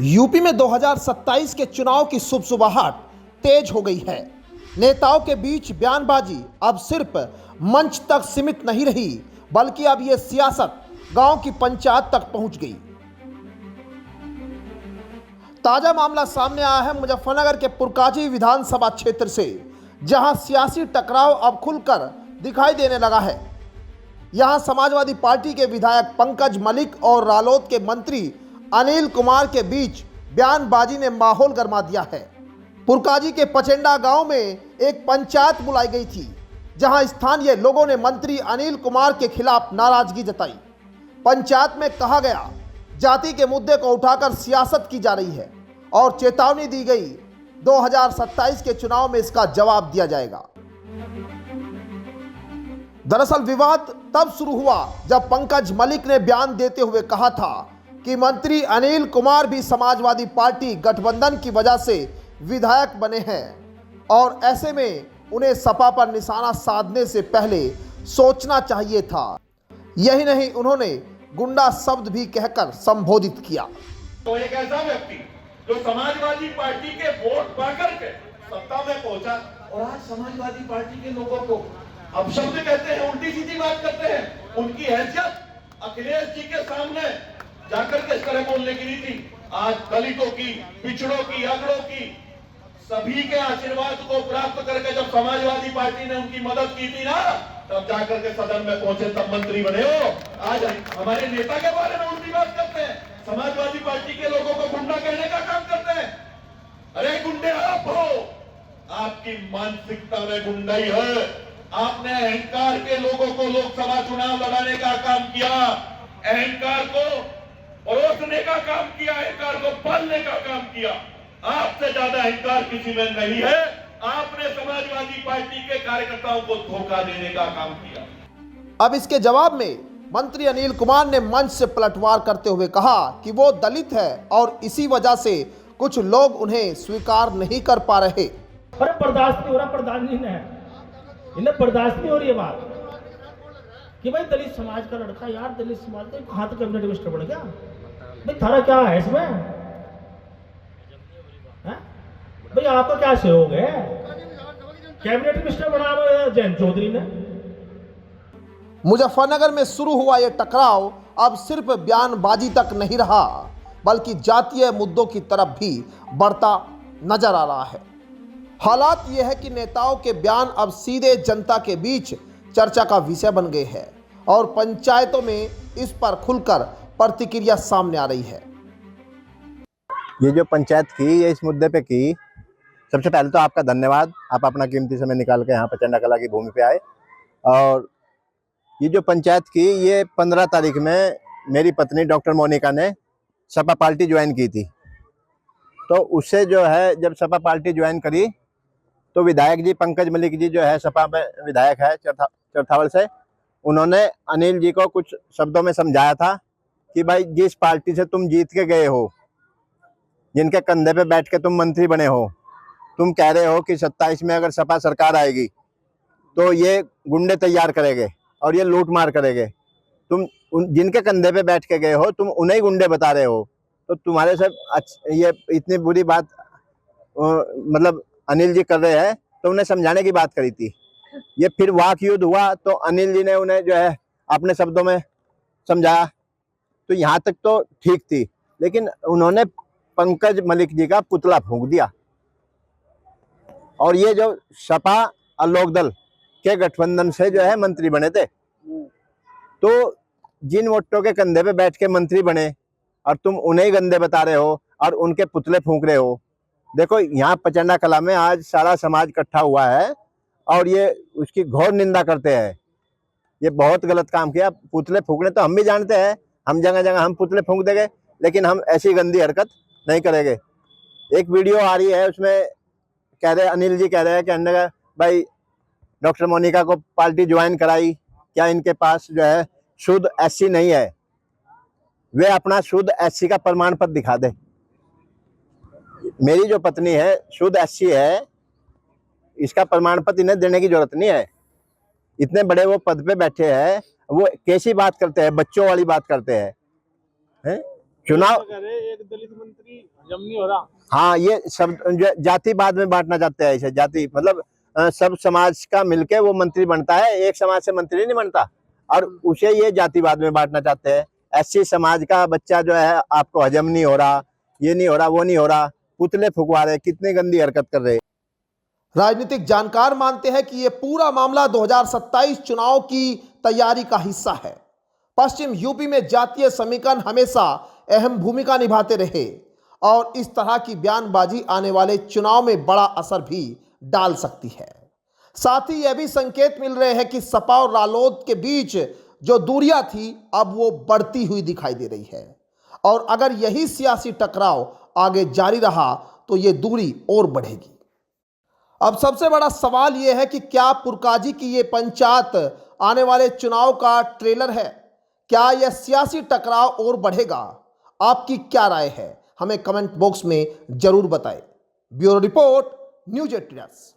UP में 2027 के चुनाव की सुबसुबाहट तेज हो गई है। नेताओं के बीच बयानबाजी अब सिर्फ मंच तक सीमित नहीं रही, बल्कि अब यह सियासत गांव की पंचायत तक पहुंच गई। ताजा मामला सामने आया है मुजफ्फरनगर के पुरकाजी विधानसभा क्षेत्र से, जहां सियासी टकराव अब खुलकर दिखाई देने लगा है। यहां समाजवादी पार्टी के विधायक पंकज मलिक और रालोद के मंत्री अनिल कुमार के बीच बयानबाजी ने माहौल गरमा दिया है। पुरकाजी के पचेंडा गांव में एक पंचायत बुलाई गई थी, जहां स्थानीय लोगों ने मंत्री अनिल कुमार के खिलाफ नाराजगी जताई। पंचायत में कहा गया, जाति के मुद्दे को उठाकर सियासत की जा रही है और चेतावनी दी गई, 2027 के चुनाव में इसका जवाब दिया जाएगा। दरअसल विवाद तब शुरू हुआ जब पंकज मलिक ने बयान देते हुए कहा था कि मंत्री अनिल कुमार भी समाजवादी पार्टी गठबंधन की वजह से विधायक बने हैं और ऐसे में उन्हें सपा पर निशाना साधने से पहले सोचना चाहिए था। यही नहीं, उन्होंने गुंडा शब्द भी कहकर संबोधित किया। तो एक ऐसा व्यक्ति जो समाजवादी पार्टी के वोट पाकर के सत्ता में पहुंचा और आज समाजवादी पार्टी के लोगों को अब शब्द कहते हैं, उल्टी सीधी बात करते हैं। उनकी हैसियत अखिलेश जी के सामने जाकर के इस तरह बोलने की नहीं थी। आज दलितों की, पिछड़ों की, अगड़ों की सभी के आशीर्वाद को प्राप्त करके जब समाजवादी पार्टी ने उनकी मदद की थी ना, तब जाकर के सदन में पहुंचे, तब मंत्री बने हो। आज हमारे नेता के बारे में उल्टी बात करते हैं, समाजवादी पार्टी के लोगों को गुंडा कहने का काम करते हैं। अरे गुंडे आप हो, आपकी मानसिकता में गुंडाई है। आपने अहंकार के लोगों को लोकसभा चुनाव लड़ाने का काम किया, अहंकार को परोसने का काम किया, अहंकार को पालने का काम किया। आपसे ज्यादा अहंकार किसी में नहीं है। आपने समाजवादी पार्टी के कार्यकर्ताओं को धोखा देने का काम किया। अब इसके जवाब में मंत्री अनिल कुमार ने मंच से पलटवार करते हुए कहा कि वो दलित है और इसी वजह से कुछ लोग उन्हें स्वीकार नहीं कर पा रहे। अरे बर्दाश्त नहीं हो रहा, प्रधान जी ने इन्हें बर्दाश्त नहीं हो रही है बात कि भाई दलित समाज का लड़का, यार दलित समाज का कहां तक कैबिनेट मिनिस्टर बन गया भाई? थारा क्या है इसमें? भाई आपका क्या सहयोग है? कैबिनेट मिनिस्टर बना जयंत चौधरी ने। मुजफ्फरनगर में शुरू हुआ यह टकराव अब सिर्फ बयानबाजी तक नहीं रहा, बल्कि जातीय मुद्दों की तरफ भी बढ़ता नजर आ रहा है। हालात यह है कि नेताओं के बयान अब सीधे जनता के बीच चर्चा का विषय बन गए हैं और पंचायतों में इस पर खुलकर प्रतिक्रिया सामने आ रही है। ये जो पंचायत की, ये इस मुद्दे पे की, सबसे पहले तो आपका धन्यवाद। आप अपना कीमती समय निकाल के यहाँ पचेंडा कला की भूमि पे आए। और ये जो पंचायत की, ये 15 तारीख में मेरी पत्नी डॉक्टर मोनिका ने सपा पार्टी ज्वाइन की थी। तो उससे जो है, जब सपा पार्टी ज्वाइन करी तो विधायक जी पंकज मलिक जी जो है, सपा में विधायक है चरथावल से, उन्होंने अनिल जी को कुछ शब्दों में समझाया था कि भाई जिस पार्टी से तुम जीत के गए हो, जिनके कंधे पे बैठ के तुम मंत्री बने हो, तुम कह रहे हो कि 27 में अगर सपा सरकार आएगी तो ये गुंडे तैयार करेंगे और ये लूट मार करेंगे। तुम जिनके कंधे पे बैठ के गए हो, तुम उन्हें गुंडे बता रहे हो। तो तुम्हारे से ये इतनी बुरी बात मतलब अनिल जी कर रहे हैं, तो उन्हें समझाने की बात करी थी। ये फिर वाक युद्ध हुआ तो अनिल जी ने उन्हें जो है अपने शब्दों में समझाया, तो यहाँ तक तो ठीक थी। लेकिन उन्होंने पंकज मलिक जी का पुतला फूंक दिया और ये जो सपा और लोकदल के गठबंधन से जो है मंत्री बने थे, तो जिन वोटों के कंधे पे बैठ के मंत्री बने और तुम उन्हें गंदे बता रहे हो और उनके पुतले फूंक रहे हो। देखो, यहाँ पचेंडा कला में आज सारा समाज इकट्ठा हुआ है और ये उसकी घोर निंदा करते हैं। ये बहुत गलत काम किया। पुतले फूंकने तो हम भी जानते हैं, हम जगह जगह हम पुतले फूंक देंगे, लेकिन हम ऐसी गंदी हरकत नहीं करेंगे। एक वीडियो आ रही है, उसमें कह रहे, अनिल जी कह रहे हैं कि भाई डॉक्टर मोनिका को पार्टी ज्वाइन कराई, क्या इनके पास जो है शुद्ध एससी नहीं है? वे अपना शुद्ध एससी का प्रमाण पत्र दिखा दे। मेरी जो पत्नी है शुद्ध एससी है, इसका प्रमाण पत्र इन्हें देने की जरूरत नहीं है। इतने बड़े वो पद पे बैठे हैं, वो कैसी बात करते हैं, बच्चों वाली बात करते हैं। चुनाव एक दलित मंत्री हजम नहीं हो रहा। हाँ, ये सब जातिवाद में बांटना चाहते हैं। ऐसे जाति मतलब सब समाज का मिलके वो मंत्री बनता है, एक समाज से मंत्री नहीं बनता, और उसे ये जातिवाद में बांटना चाहते हैं। एससी समाज का बच्चा जो है आपको हजम नहीं हो रहा, ये नहीं हो रहा, वो नहीं हो रहा, पुतले फुकवा रहे, कितनी गंदी हरकत कर रहे। राजनीतिक जानकार मानते हैं कि यह पूरा मामला 2027 चुनाव की तैयारी का हिस्सा है। पश्चिम यूपी में जातीय समीकरण हमेशा अहम भूमिका निभाते रहे और इस तरह की बयानबाजी आने वाले चुनाव में बड़ा असर भी डाल सकती है। साथ ही यह भी संकेत मिल रहे हैं कि सपा और रालोद के बीच जो दूरियां थी अब वो बढ़ती हुई दिखाई दे रही है, और अगर यही सियासी टकराव आगे जारी रहा तो ये दूरी और बढ़ेगी। अब सबसे बड़ा सवाल यह है कि क्या पुरकाजी की ये पंचायत आने वाले चुनाव का ट्रेलर है? क्या यह सियासी टकराव और बढ़ेगा? आपकी क्या राय है? हमें कमेंट बॉक्स में जरूर बताएं। Bureau report, news 18।